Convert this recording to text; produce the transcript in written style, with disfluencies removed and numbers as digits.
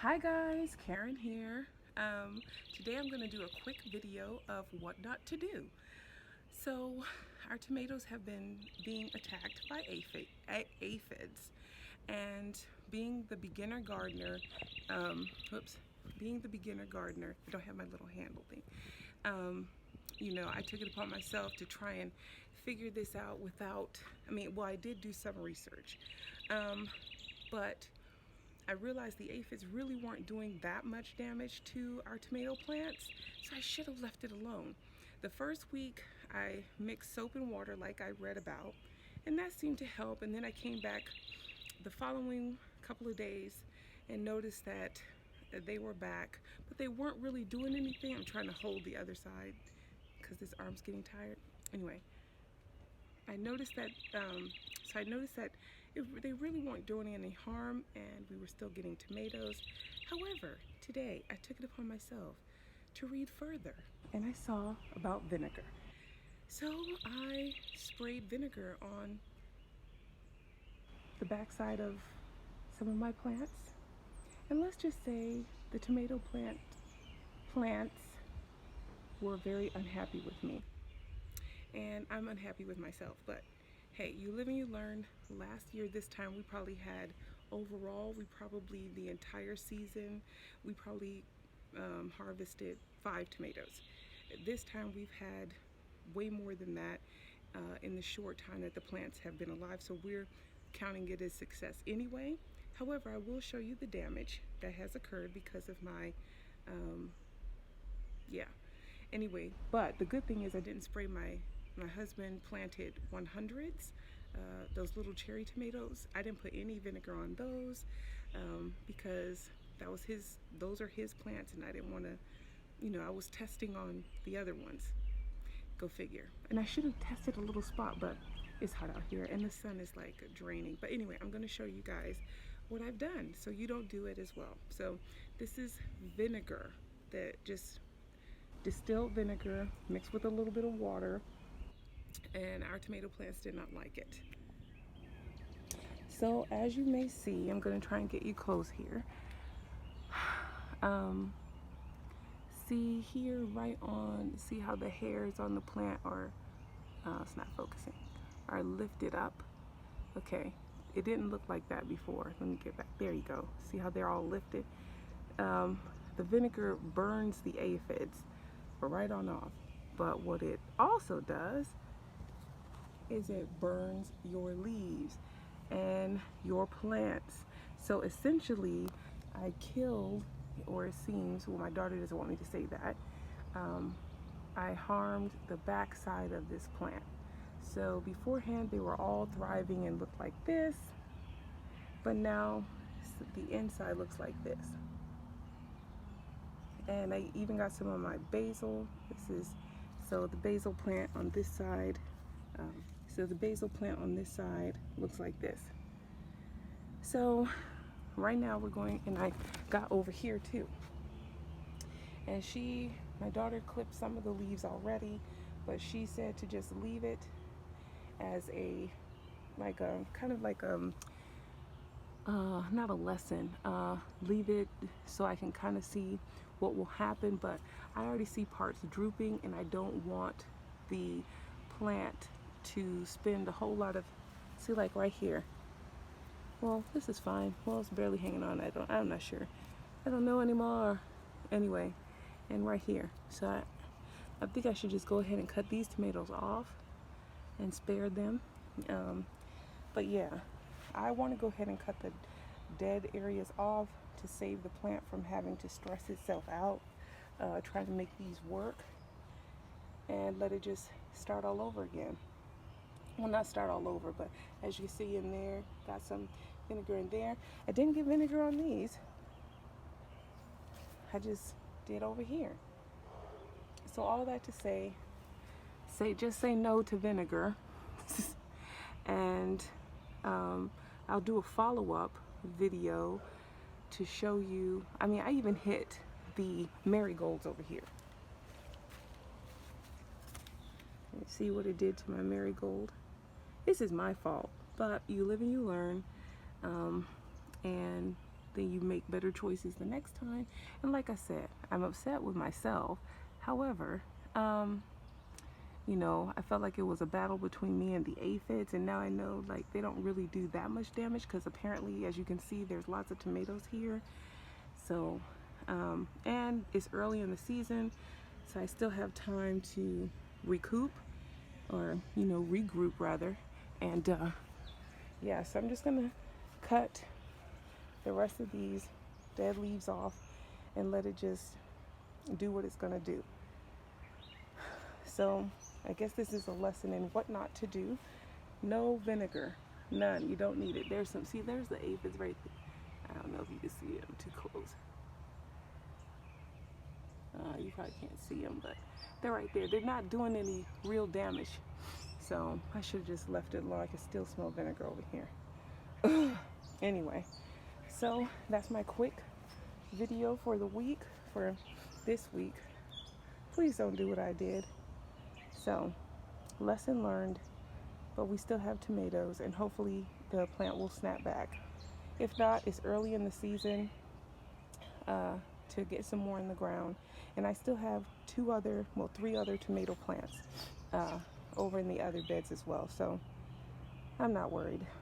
Hi guys, Karen here. Today I'm going to do a quick video of what not to do. So our tomatoes have been being attacked by aphids, and being the beginner gardener, whoops, being the beginner gardener, I don't have my little handle thing. Um, I took it upon myself to try and figure this out without, well, I did do some research, but I realized the aphids really weren't doing that much damage to our tomato plants, so I should have left it alone. The first week I mixed soap and water like I read about, and that seemed to help. And then I came back the following couple of days and noticed that they were back, but they weren't really doing anything. I'm trying to hold the other side because this arm's getting tired. Anyway, I noticed that, they really weren't doing any harm, and we were still getting tomatoes. However, today I took it upon myself to read further, and I saw about vinegar. So I sprayed vinegar on the backside of some of my plants, and let's just say the tomato plants were very unhappy with me, and I'm unhappy with myself. But hey, you live and you learn. Last year this time we probably had, overall, the entire season, we probably harvested 5 tomatoes. This time we've had way more than that in the short time that the plants have been alive, so we're counting it as success anyway. However, I will show you the damage that has occurred because of my yeah. Anyway, but the good thing is I didn't spray my husband planted 100s, those little cherry tomatoes. I didn't put any vinegar on those because those are his plants, and I didn't want to, I was testing on the other ones. Go figure. And I should have tested a little spot, but it's hot out here and the sun is like draining. But anyway, I'm going to show you guys what I've done so you don't do it as well. So this is vinegar, that just distilled vinegar mixed with a little bit of water, and our tomato plants did not like it. So as you may see, I'm going to try and get you close here. See here, see how the hairs on the plant are, it's not focusing, are lifted up. Okay, it didn't look like that before. Let me get back, there you go. See how they're all lifted? The vinegar burns the aphids right on off. But what it also does is it burns your leaves and your plants. So essentially, I killed, or it seems, well, my daughter doesn't want me to say that, I harmed the back side of this plant. So beforehand, they were all thriving and looked like this, but now the inside looks like this. And I even got some of my basil. So the basil plant on this side, looks like this. So right now we're going, and I got over here too. And my daughter clipped some of the leaves already, but she said to just leave it as not a lesson, leave it so I can kind of see what will happen. But I already see parts drooping, and I don't want the plant to spend a whole lot of, see, like right here, well, this is fine, well, it's barely hanging on. I'm not sure, I don't know anymore. Anyway, and right here, so I think I should just go ahead and cut these tomatoes off and spare them. But yeah, I want to go ahead and cut the dead areas off to save the plant from having to stress itself out trying to make these work, and let it just start all over again. Well, not start all over, but as you see in there, got some vinegar in there. I didn't get vinegar on these, I just did over here. So all that to just say no to vinegar. And I'll do a follow-up video to show you. I even hit the marigolds over here. See what it did to my marigold. This is my fault, but you live and you learn. And then you make better choices the next time. And like I said, I'm upset with myself. However, you know, I felt like it was a battle between me and the aphids, and now I know like they don't really do that much damage because apparently, as you can see, there's lots of tomatoes here. So, and it's early in the season, so I still have time to recoup, or, you know, regroup rather. And yeah, so I'm just gonna cut the rest of these dead leaves off and let it just do what it's gonna do. So I guess this is a lesson in what not to do. No vinegar, none. You don't need it. There's some, see, there's the aphids right there. I don't know if you can see them too close. You probably can't see them, but they're right there. They're not doing any real damage. So I should have just left it alone. I can still smell vinegar over here. Anyway, so that's my quick video for the week, for this week. Please don't do what I did. So, lesson learned, but we still have tomatoes, and hopefully the plant will snap back. If not, it's early in the season to get some more in the ground. And I still have three other tomato plants over in the other beds as well. So I'm not worried.